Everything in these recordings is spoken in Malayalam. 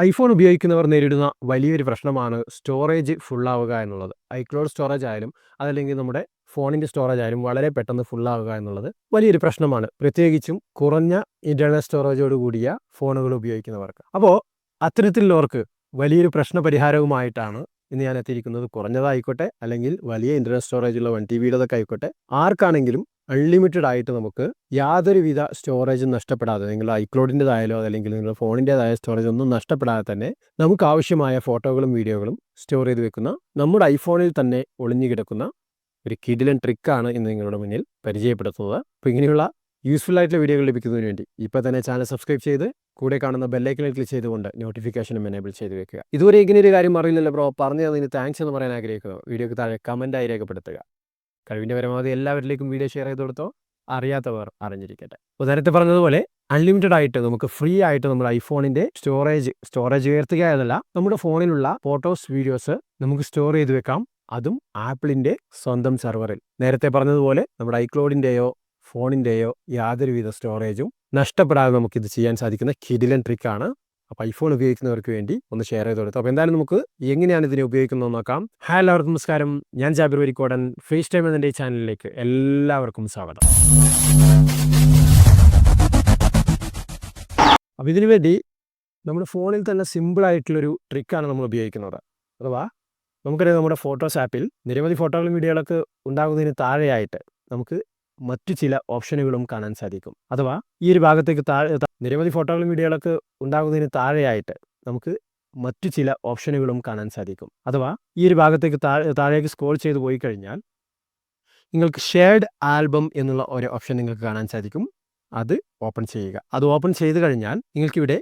ഐഫോൺ ഉപയോഗിക്കുന്നവർ നേരിടുന്ന വലിയൊരു പ്രശ്നമാണ് സ്റ്റോറേജ് ഫുള്ളാവുക എന്നുള്ളത്. ഐക്ലൗഡ് സ്റ്റോറേജ് ആയാലും അതല്ലെങ്കിൽ നമ്മുടെ ഫോണിൻ്റെ സ്റ്റോറേജ് ആയാലും വളരെ പെട്ടെന്ന് ഫുള്ളാവുക എന്നുള്ളത് വലിയൊരു പ്രശ്നമാണ്. പ്രത്യേകിച്ചും കുറഞ്ഞ ഇൻ്റർണൽ സ്റ്റോറേജോട് കൂടിയ ഫോണുകൾ ഉപയോഗിക്കുന്നവർക്ക്. അപ്പോൾ അത്തരത്തിലുള്ളവർക്ക് വലിയൊരു പ്രശ്ന പരിഹാരവുമായിട്ടാണ് ഇന്ന് ഞാൻ എത്തിയിരിക്കുന്നത്. കുറഞ്ഞതായിക്കോട്ടെ അല്ലെങ്കിൽ വലിയ ഇൻ്റർണൽ സ്റ്റോറേജ് ഉള്ള 1 TBയുടെതൊക്കെ ആയിക്കോട്ടെ, ആർക്കാണെങ്കിലും അൺലിമിറ്റഡ് ആയിട്ട് നമുക്ക് യാതൊരുവിധ സ്റ്റോറേജും നഷ്ടപ്പെടാതെ, നിങ്ങളുടെ ഐക്ലൗഡിൻ്റെതായാലോ അല്ലെങ്കിൽ നിങ്ങളുടെ ഫോണിൻ്റെതായ സ്റ്റോറേജ് ഒന്നും നഷ്ടപ്പെടാതെ തന്നെ നമുക്ക് ആവശ്യമായ ഫോട്ടോകളും വീഡിയോകളും സ്റ്റോർ ചെയ്ത് വെക്കുന്ന നമ്മുടെ ഐഫോണിൽ തന്നെ ഒളിഞ്ഞു കിടക്കുന്ന ഒരു കിടിലൻ ട്രിക്കാണ് ഇന്ന് നിങ്ങളുടെ മുന്നിൽ പരിചയപ്പെടുത്തുന്നത്. അപ്പോൾ ഇങ്ങനെയുള്ള യൂസ്ഫുൾ ആയിട്ടുള്ള വീഡിയോകൾ ലഭിക്കുന്നതിന് വേണ്ടി ഇപ്പോൾ തന്നെ ചാനൽ സബ്സ്ക്രൈബ് ചെയ്ത് കൂടെ കാണുന്ന ബെല്ലൈക്കണിൽ ക്ലിക്ക് ചെയ്തുകൊണ്ട് നോട്ടിഫിക്കേഷനും എനേബിൾ ചെയ്ത് വെക്കുക. ഇതുവരെ ഇങ്ങനെ ഒരു കാര്യം അറിയില്ലല്ലോ ബ്രോ, പറഞ്ഞു തന്നതിന് താങ്ക്സ് എന്ന് പറയാൻ ആഗ്രഹിക്കുന്നു. വീഡിയോക്ക് താഴെ കമൻറ്റായി രേഖപ്പെടുത്തുക. കഴിവിൻ്റെ പരമാവധി എല്ലാവരിലേക്കും വീഡിയോ ഷെയർ ചെയ്ത് കൊടുത്തോ, അറിയാത്തവർ അറിഞ്ഞിരിക്കട്ടെ. അപ്പോൾ നേരത്തെ പറഞ്ഞതുപോലെ അൺലിമിറ്റഡ് ആയിട്ട് നമുക്ക് ഫ്രീ ആയിട്ട് നമ്മുടെ ഐഫോണിൻ്റെ സ്റ്റോറേജ് ഉയർത്തുക എന്നല്ല, നമ്മുടെ ഫോണിലുള്ള ഫോട്ടോസ് വീഡിയോസ് നമുക്ക് സ്റ്റോർ ചെയ്ത് വെക്കാം. അതും ആപ്പിളിൻ്റെ സ്വന്തം സെർവറിൽ. നേരത്തെ പറഞ്ഞതുപോലെ നമ്മുടെ ഐക്ലൗഡിൻ്റെയോ ഫോണിൻ്റെയോ യാതൊരുവിധ സ്റ്റോറേജും നഷ്ടപ്പെടാതെ നമുക്കിത് ചെയ്യാൻ സാധിക്കുന്ന കിടിലൻ ട്രിക്കാണ്. അപ്പോൾ ഐഫോൺ ഉപയോഗിക്കുന്നവർക്ക് വേണ്ടി ഒന്ന് ഷെയർ ചെയ്ത് കൊടുത്തു. അപ്പോൾ എന്തായാലും നമുക്ക് എങ്ങനെയാണ് ഇതിനെ ഉപയോഗിക്കുന്നത് നോക്കാം. ഹായ് എല്ലാവർക്കും നമസ്കാരം, ഞാൻ ജാബിർ വരിക്കോടൻ. ഫേസ് ടൈം എന്ന ചാനലിലേക്ക് എല്ലാവർക്കും സ്വാഗതം. അപ്പോൾ ഇതിനു വേണ്ടി നമ്മുടെ ഫോണിൽ തന്നെ സിമ്പിളായിട്ടുള്ളൊരു ട്രിക്കാണ് നമ്മൾ ഉപയോഗിക്കുന്നത്. അഥവാ നമുക്കറിയാം, നമ്മുടെ ഫോട്ടോസ് ആപ്പിൽ നിരവധി ഫോട്ടോകളും വീഡിയോകളൊക്കെ ഉണ്ടാകുന്നതിന് താഴെയായിട്ട് നമുക്ക് മറ്റു ചില ഓപ്ഷനുകളും കാണാൻ സാധിക്കും. അഥവാ ഈ ഒരു ഭാഗത്തേക്ക് നിരവധി ഫോട്ടോകളും വീഡിയോകളൊക്കെ ഉണ്ടാകുന്നതിന് താഴെയായിട്ട് നമുക്ക് മറ്റു ചില ഓപ്ഷനുകളും കാണാൻ സാധിക്കും. അഥവാ ഈ ഒരു ഭാഗത്തേക്ക് താഴേക്ക് സ്ക്രോൾ ചെയ്ത് പോയി കഴിഞ്ഞാൽ നിങ്ങൾക്ക് ഷെയർഡ് ആൽബം എന്നുള്ള ഒരു ഓപ്ഷൻ നിങ്ങൾക്ക് കാണാൻ സാധിക്കും. അത് ഓപ്പൺ ചെയ്യുക. അത് ഓപ്പൺ ചെയ്ത് കഴിഞ്ഞാൽ നിങ്ങൾക്കിവിടെ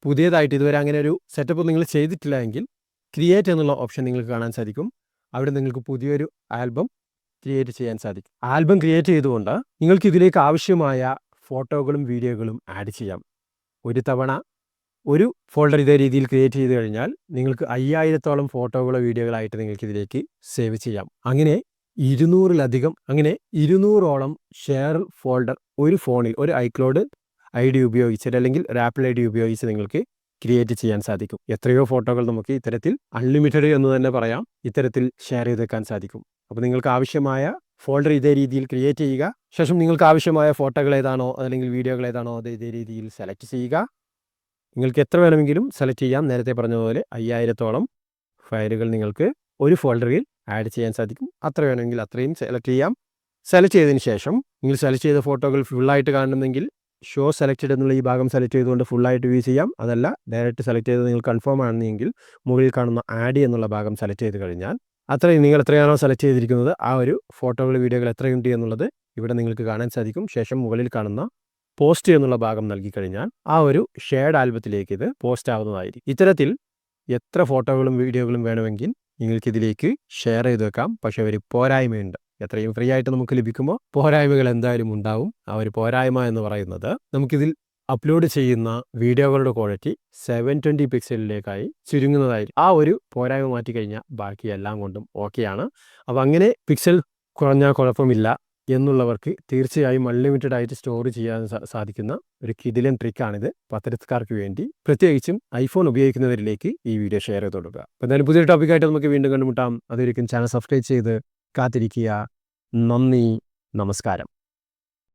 പുതിയതായിട്ട് ഇതുവരെ അങ്ങനെ ഒരു സെറ്റപ്പ് നിങ്ങൾ ചെയ്തിട്ടില്ല എങ്കിൽ ക്രിയേറ്റ് എന്നുള്ള ഓപ്ഷൻ നിങ്ങൾക്ക് കാണാൻ സാധിക്കും. അവിടെ നിങ്ങൾക്ക് പുതിയൊരു ആൽബം ക്രിയേറ്റ് ചെയ്യാൻ സാധിക്കും. ആൽബം ക്രിയേറ്റ് ചെയ്തുകൊണ്ട് നിങ്ങൾക്ക് ഇതിലേക്ക് ആവശ്യമായ ഫോട്ടോകളും വീഡിയോകളും ആഡ് ചെയ്യാം. ഒരു തവണ ഒരു ഫോൾഡർ ഇതേ രീതിയിൽ ക്രിയേറ്റ് ചെയ്ത് കഴിഞ്ഞാൽ നിങ്ങൾക്ക് 5000-ഓളം ഫോട്ടോകളോ വീഡിയോകളായിട്ട് നിങ്ങൾക്ക് ഇതിലേക്ക് സേവ് ചെയ്യാം. അങ്ങനെ 200-ഓളം ഷെയർ ഫോൾഡർ ഒരു ഫോണിൽ, ഒരു ഐക്ലൗഡ് ID ഉപയോഗിച്ചിട്ട് അല്ലെങ്കിൽ ഒരു ആപ്പിൾ ID ഉപയോഗിച്ച് നിങ്ങൾക്ക് ക്രിയേറ്റ് ചെയ്യാൻ സാധിക്കും. എത്രയോ ഫോട്ടോകൾ നമുക്ക് ഇത്തരത്തിൽ അൺലിമിറ്റഡ് എന്ന് തന്നെ പറയാം, ഇത്തരത്തിൽ ഷെയർ ചെയ്ത് വെക്കാൻ സാധിക്കും. അപ്പോൾ നിങ്ങൾക്ക് ആവശ്യമായ ഫോൾഡർ ഇതേ രീതിയിൽ ക്രിയേറ്റ് ചെയ്യുക. ശേഷം നിങ്ങൾക്ക് ആവശ്യമായ ഫോട്ടോകൾ ഏതാണോ അല്ലെങ്കിൽ വീഡിയോകൾ ഏതാണോ അത് ഇതേ രീതിയിൽ സെലക്ട് ചെയ്യുക. നിങ്ങൾക്ക് എത്ര വേണമെങ്കിലും സെലക്ട് ചെയ്യാം. നേരത്തെ പറഞ്ഞതുപോലെ 5000-ഓളം ഫയലുകൾ നിങ്ങൾക്ക് ഒരു ഫോൾഡറിൽ ആഡ് ചെയ്യാൻ സാധിക്കും. അത്ര വേണമെങ്കിൽ അത്രയും സെലക്ട് ചെയ്യാം. സെലക്ട് ചെയ്തതിന് ശേഷം നിങ്ങൾ സെലക്ട് ചെയ്ത ഫോട്ടോകൾ ഫുള്ളായിട്ട് കാണണമെങ്കിൽ ഷോ സെലക്റ്റഡ് എന്നുള്ള ഈ ഭാഗം സെലക്ട് ചെയ്തുകൊണ്ട് ഫുള്ളായിട്ട് വ്യൂ ചെയ്യാം. അതല്ല, ഡയറക്റ്റ് സെലക്ട് ചെയ്ത് നിങ്ങൾ കൺഫേം ആണെങ്കിൽ മുകളിൽ കാണുന്ന ആഡ് എന്നുള്ള ഭാഗം സെലക്ട് ചെയ്ത് കഴിഞ്ഞാൽ നിങ്ങൾ എത്രയാണോ സെലക്ട് ചെയ്തിരിക്കുന്നത് ആ ഒരു ഫോട്ടോകൾ വീഡിയോകൾ എത്രയുണ്ട് എന്നുള്ളത് ഇവിടെ നിങ്ങൾക്ക് കാണാൻ സാധിക്കും. ശേഷം മുകളിൽ കാണുന്ന പോസ്റ്റ് എന്നുള്ള ഭാഗം നൽകിക്കഴിഞ്ഞാൽ ആ ഒരു ഷെയർഡ് ആൽബത്തിലേക്ക് ഇത് പോസ്റ്റ് ആവുന്നതായിരിക്കും. ഇത്തരത്തിൽ എത്ര ഫോട്ടോകളും വീഡിയോകളും വേണമെങ്കിൽ നിങ്ങൾക്കിതിലേക്ക് ഷെയർ ചെയ്ത് വെക്കാം. പക്ഷേ ഒരു പോരായ്മയുണ്ട്. എത്രയും ഫ്രീ ആയിട്ട് നമുക്ക് ലഭിക്കുമ്പോൾ പോരായ്മകൾ എന്തായാലും ഉണ്ടാവും. ആ ഒരു പോരായ്മ എന്ന് പറയുന്നത് നമുക്കിതിൽ അപ്ലോഡ് ചെയ്യുന്ന വീഡിയോകളുടെ ക്വാളിറ്റി 720 പിക്സലിലേക്കായി ചുരുങ്ങുന്നതായിരിക്കും. ആ ഒരു പോരായ്മ മാറ്റിക്കഴിഞ്ഞാൽ ബാക്കി എല്ലാം കൊണ്ടും ഓക്കെയാണ്. അപ്പോൾ അങ്ങനെ പിക്സൽ കുറഞ്ഞാൽ കുഴപ്പമില്ല എന്നുള്ളവർക്ക് തീർച്ചയായും അൺലിമിറ്റഡ് ആയിട്ട് സ്റ്റോർ ചെയ്യാൻ സാധിക്കുന്ന ഒരു കിടിലൻ ട്രിക്കാണിത്. പത്രക്കാർക്ക് വേണ്ടി, പ്രത്യേകിച്ചും ഐഫോൺ ഉപയോഗിക്കുന്നവരിലേക്ക് ഈ വീഡിയോ ഷെയർ ചെയ്ത് കൊടുക്കുക. അപ്പോൾ എന്തായാലും പുതിയൊരു ടോപ്പിക്കായിട്ട് നമുക്ക് വീണ്ടും കണ്ടുമുട്ടാം. അതൊരിക്കലും ചാനൽ സബ്സ്ക്രൈബ് ചെയ്ത് കാത്തിരിക്കുക. നന്ദി, നമസ്കാരം.